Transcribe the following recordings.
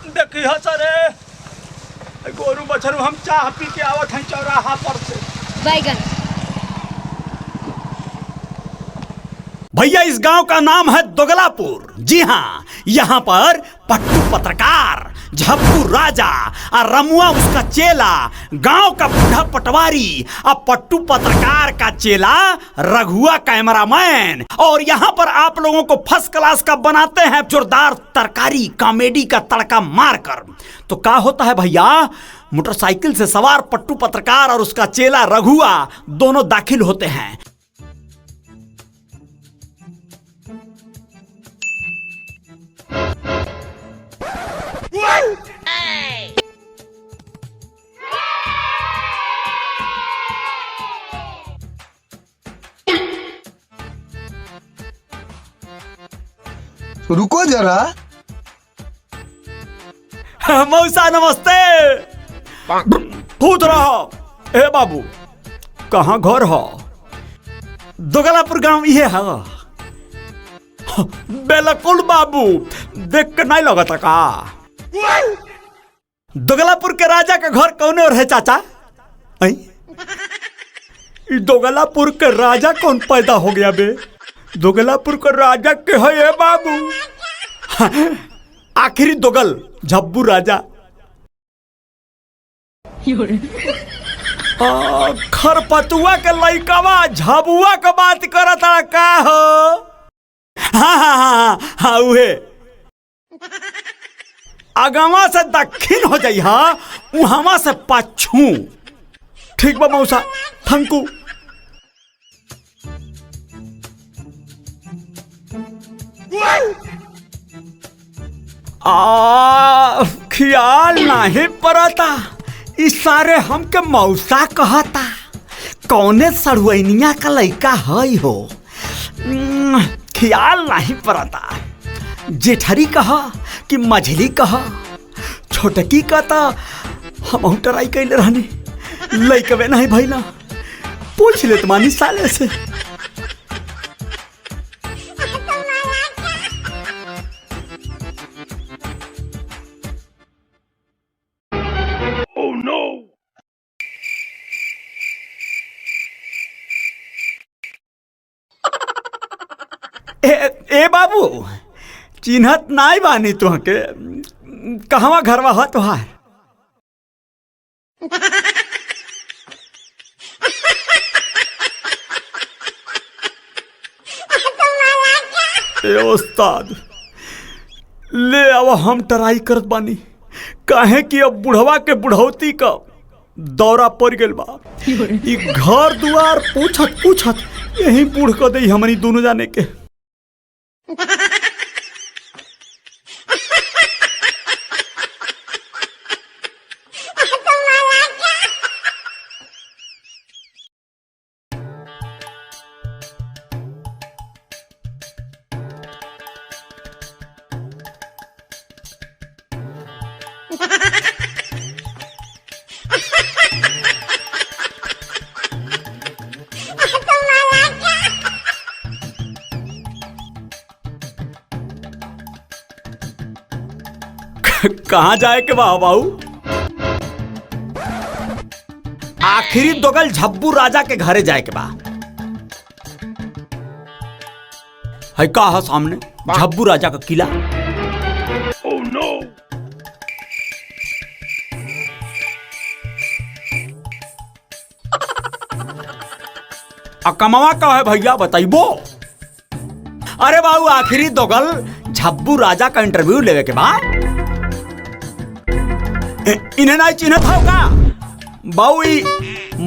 देखिए सरे गोरू बछरू हम चाह पी के आवत हैं चौराहा पर से। बैगन भैया इस गांव का नाम है दोगलापुर। जी हाँ, यहाँ पर पट्टू पत्रकार, झप्पू राजा और रमुआ उसका चेला, गांव का बूढ़ा पटवारी और पट्टू पत्रकार का चेला रघुआ कैमरामैन, और यहाँ पर आप लोगों को फर्स्ट क्लास का बनाते हैं जोरदार तरकारी कॉमेडी का तड़का मारकर। तो क्या होता है भैया, मोटरसाइकिल से सवार पट्टू पत्रकार और उसका चेला रघुआ दोनों दाखिल होते हैं। रुको जरा। मौसा नमस्ते। पूछ रहा ए बाबू कहाँ घर हो? दोगलापुर गांव ये है। बिल्कुल बाबू, देख के नहीं लगता का? दोगलापुर के राजा का घर कौन और है चाचा? दोगलापुर के राजा कौन पैदा हो गया बे? दोगलापुर के राजा के है ये बाबू। आखिरी दोगल झब्बू राजा। खरपतुआ के लइकवा झबुआ के बात करता का हो? हाँ उहे अगवा से दक्षिण हो जाई, हाँ उहवा से पच्छू। ठीक बा मौसा, थैंकू। ख्याल नहीं पड़ता, इस सारे हमके मौसा कहता। कौने सड़ुनिया का लड़का है हो? ख्याल नहीं पड़ता। जेठरी कहा कि मझली कहा, छोटकी कहता हम ट्राई कैले रहनी, लइकवे नहीं भैला। पूछ ले तुम्हारी साले से। ए बाबू, चिन्हत नाई बानी तुहके? कहवा घरवा हो तुहार? उस्ताद ले अब हम ट्राई करत बानी, काहे कि अब बुढ़वा के बुढ़ौती का दौरा पड़ गल बा। ई घर दुआर पूछत पूछत यही बूढ़ कर दे हमनी दोनों जाने के। कहाँ जाए के बा बाबू? आखिरी दोगल झब्बू राजा के घरे जाए के बा। है का है सामने झब्बू राजा का किला। Oh no. कमावा का है भैया बताइबो? अरे बाबू आखिरी दोगल झब्बू राजा का इंटरव्यू लेवे के बाद इन्हें नहीं चिन्हत होगा? बाऊ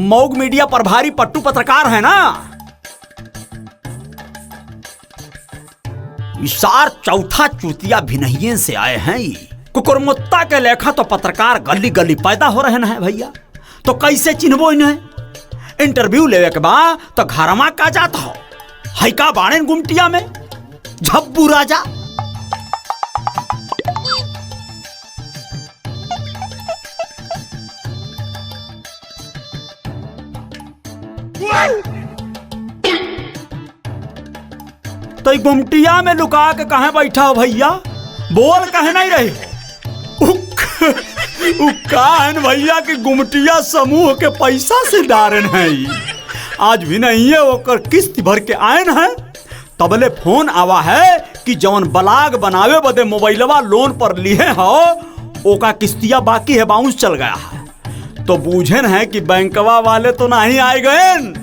मौग मीडिया प्रभारी पट्टू पत्रकार है ना। इशार चौथा चूतिया भिनहिये से आए हैं। कुकुरमुत्ता के लेखा तो पत्रकार गली गली पैदा हो रहे हैं भैया, तो कैसे चिन्हबो इन्हें? इंटरव्यू लेवे के बाद तो घरमा का जाता हो है का बाणेन गुमटिया में झब्बू राजा। तो गुमटिया में लुका के कहे बैठा हो भैया? बोल कहे नहीं रही? काहन भैया की गुमटिया समूह के पैसा से डारन है। आज भी नहीं है ओकर किस्त भर के आयन है। तबले फोन आवा है कि जौन बलाग बनावे बदे मोबाइलवा लोन पर लिए हो ओका किस्तिया बाकी है, बाउंस चल गया है। तो बूझन है कि बैंकवा वाले तो नहीं आए गए।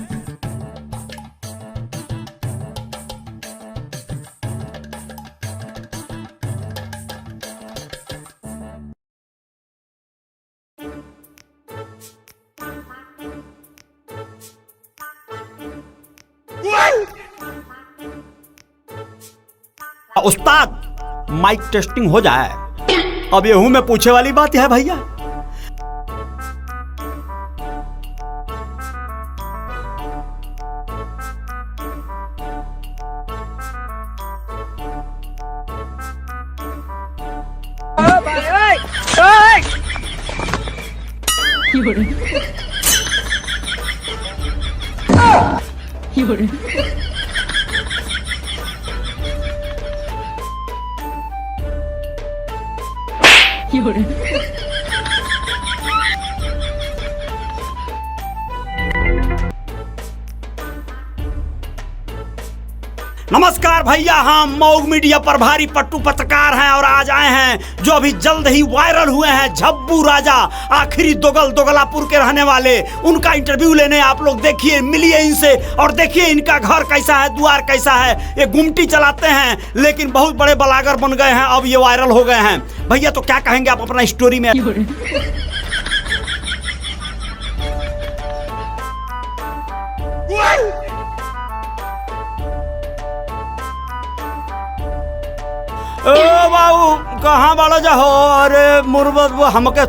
उस्ताद माइक टेस्टिंग हो जाए। अब येहू में पूछे वाली बात है भैया। नमस्कार भैया, हम मौग मीडिया प्रभारी पट्टू पत्रकार हैं और आज आए हैं जो अभी जल्द ही वायरल हुए हैं झब्बू राजा, आखिरी दोगलापुर के रहने वाले। उनका इंटरव्यू लेने आप लोग देखिए, मिलिए इनसे और देखिए इनका घर कैसा है, द्वार कैसा है। ये गुमटी चलाते हैं लेकिन बहुत बड़े बलागर बन गए हैं, अब ये वायरल हो गए हैं। भैया तो क्या कहेंगे आप अपना स्टोरी में? बाबू कहाँ वाला जा हो? अरे मुर्बत वो हमके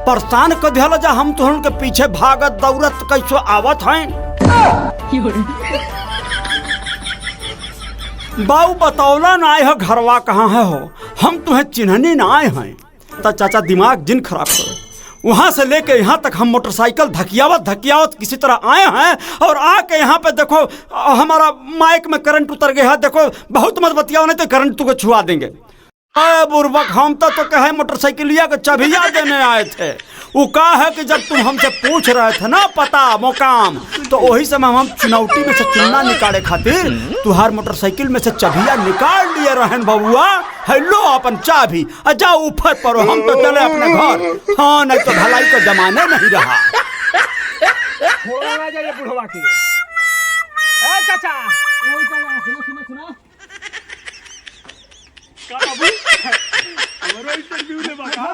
परेशान कर दिया जा, हम तो उनके पीछे भागत दौड़त कैसो आवत हैं। बाबू बतौला ना आए हो घरवा कहाँ है हो, हम तुम्हें चिन्हने ना आए हैं। तो चाचा दिमाग जिन खराब करो। वहां से लेके यहाँ तक हम मोटरसाइकिल धकियावत किसी तरह आए हैं और आके यहाँ पे देखो हमारा माइक में करंट उतर गया है। देखो बहुत मत बतियाओ नहीं तो करंट तुमको छुआ देंगे। बुर्बक हम तो कहे मोटरसाइकिलिया के चाबिया देने आए थे। वो कहा है कि जब तुम हमसे पूछ रहे थे ना पता मुकाम, तो वही समय हम चुनौती में से चुनना निकाले खातिर तुहार मोटरसाइकिल में से चाबिया निकाल लिए रहन बबुआ। हेलो अपन चाबी जाओ ऊपर परो, हम तो चले अपने घर। हाँ नहीं तो भलाई का जमाना नहीं रहा। इंटरव्यू ले बता।